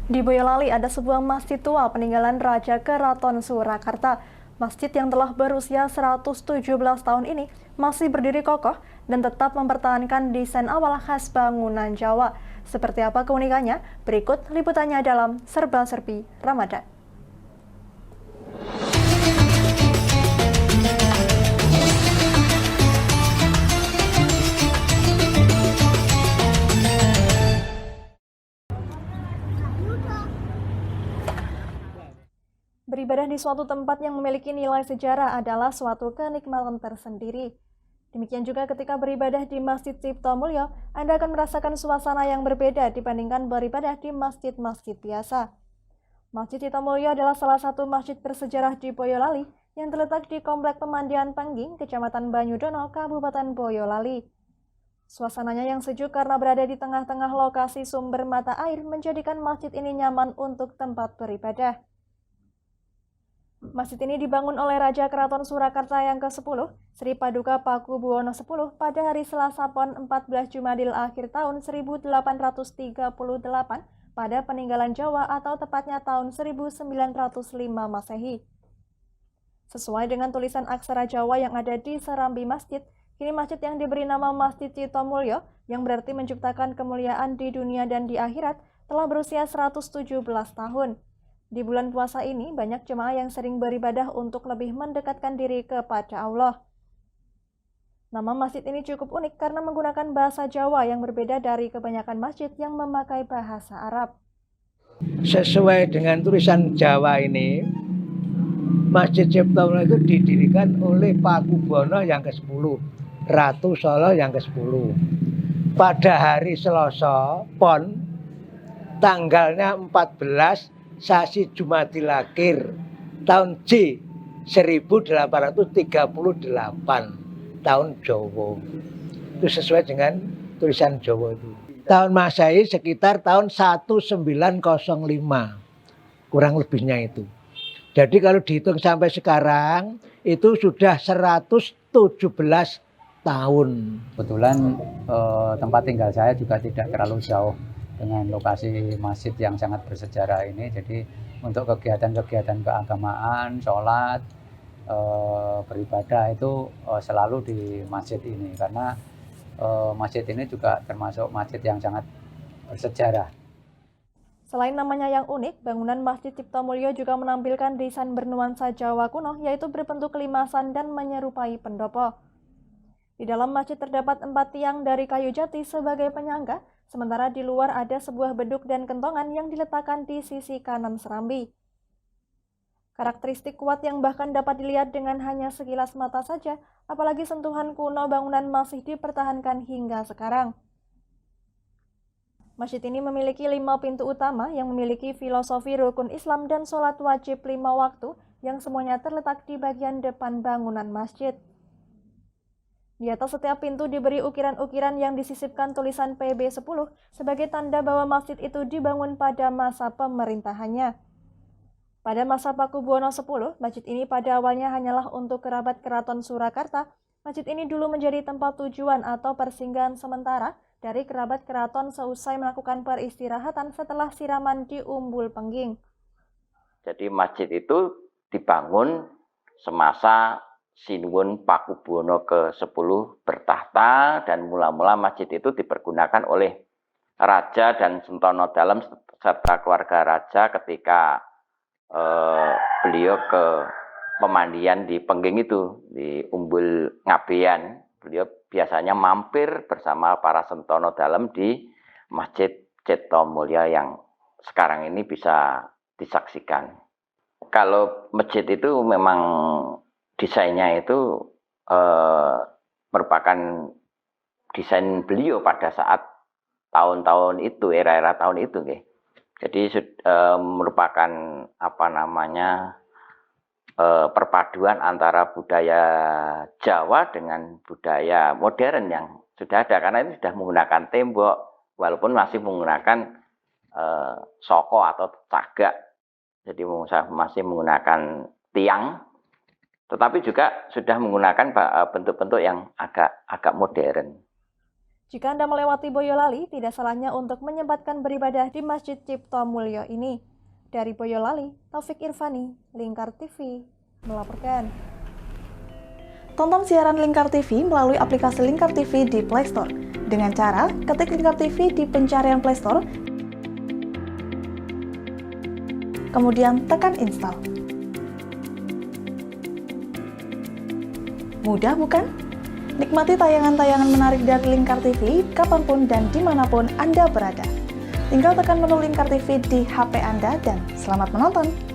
Di Boyolali ada sebuah masjid tua peninggalan Raja Keraton Surakarta. Masjid yang telah berusia 117 tahun ini masih berdiri kokoh dan tetap mempertahankan desain awal khas bangunan Jawa. Seperti apa keunikannya? Berikut liputannya dalam Serba-Serbi Ramadan. Beribadah di suatu tempat yang memiliki nilai sejarah adalah suatu kenikmatan tersendiri. Demikian juga ketika beribadah di Masjid Cipto Mulyo, Anda akan merasakan suasana yang berbeda dibandingkan beribadah di masjid-masjid biasa. Masjid Cipto Mulyo adalah salah satu masjid bersejarah di Boyolali yang terletak di Komplek Pemandian Pengging, Kecamatan Banyudono, Kabupaten Boyolali. Suasananya yang sejuk karena berada di tengah-tengah lokasi sumber mata air menjadikan masjid ini nyaman untuk tempat beribadah. Masjid ini dibangun oleh Raja Keraton Surakarta yang ke-10, Sri Paduka Pakubuwono X pada hari Selasa Pon 14 Jumadil akhir tahun 1838 pada peninggalan Jawa atau tepatnya tahun 1905 Masehi. Sesuai dengan tulisan aksara Jawa yang ada di serambi masjid, kini masjid yang diberi nama Masjid Cipto Mulyo yang berarti menciptakan kemuliaan di dunia dan di akhirat telah berusia 117 tahun. Di bulan puasa ini, banyak jemaah yang sering beribadah untuk lebih mendekatkan diri kepada Allah. Nama masjid ini cukup unik karena menggunakan bahasa Jawa yang berbeda dari kebanyakan masjid yang memakai bahasa Arab. Sesuai dengan tulisan Jawa ini, Masjid Cipto Mulyo itu didirikan oleh Pakubuwono yang ke-10, Ratu Solo yang ke-10. Pada hari Selasa Pon, tanggalnya 14 Sasi Jumadil Akhir tahun J 1838 tahun Jawa. Itu sesuai dengan tulisan Jawa itu. Tahun Masehi sekitar tahun 1905. Kurang lebihnya itu. Jadi kalau dihitung sampai sekarang itu sudah 117 tahun. Kebetulan tempat tinggal saya juga tidak terlalu jauh dengan lokasi masjid yang sangat bersejarah ini. Jadi untuk kegiatan-kegiatan keagamaan, sholat, beribadah itu selalu di masjid ini. Karena masjid ini juga termasuk masjid yang sangat bersejarah. Selain namanya yang unik, bangunan Masjid Cipto Mulyo juga menampilkan desain bernuansa Jawa kuno, yaitu berbentuk kelimasan dan menyerupai pendopo. Di dalam masjid terdapat 4 tiang dari kayu jati sebagai penyangga, sementara di luar ada sebuah beduk dan kentongan yang diletakkan di sisi kanan serambi. Karakteristik kuat yang bahkan dapat dilihat dengan hanya sekilas mata saja, apalagi sentuhan kuno bangunan masih dipertahankan hingga sekarang. Masjid ini memiliki 5 pintu utama yang memiliki filosofi rukun Islam dan sholat wajib 5 waktu yang semuanya terletak di bagian depan bangunan masjid. Di atas setiap pintu diberi ukiran-ukiran yang disisipkan tulisan PB10 sebagai tanda bahwa masjid itu dibangun pada masa pemerintahannya. Pada masa Pakubuwono X, masjid ini pada awalnya hanyalah untuk kerabat Keraton Surakarta. Masjid ini dulu menjadi tempat tujuan atau persinggahan sementara dari kerabat keraton seusai melakukan peristirahatan setelah siraman di Umbul Pengging. Jadi masjid itu dibangun semasa Sinuwun Pakubuwono ke-10 bertahta, dan mula-mula masjid itu dipergunakan oleh Raja dan Sentono Dalem serta keluarga Raja ketika beliau ke pemandian di Pengging itu, di Umbul Ngabean. Beliau biasanya mampir bersama para Sentono Dalem di Masjid Cipto Mulyo yang sekarang ini bisa disaksikan. Kalau masjid itu memang desainnya itu merupakan desain beliau pada saat tahun-tahun itu, era-era tahun itu, nggih. Jadi merupakan perpaduan antara budaya Jawa dengan budaya modern yang sudah ada, karena ini sudah menggunakan tembok walaupun masih menggunakan soko atau cagak. Jadi masih menggunakan tiang, tetapi juga sudah menggunakan bentuk-bentuk yang agak modern. Jika Anda melewati Boyolali, tidak salahnya untuk menyempatkan beribadah di Masjid Cipto Mulyo ini. Dari Boyolali, Taufik Irvani, Lingkar TV, melaporkan. Tonton siaran Lingkar TV melalui aplikasi Lingkar TV di Play Store. Dengan cara ketik Lingkar TV di pencarian Play Store, kemudian tekan install. Mudah bukan? Nikmati tayangan-tayangan menarik dari Lingkar TV kapanpun dan dimanapun Anda berada. Tinggal tekan menu Lingkar TV di HP Anda dan selamat menonton!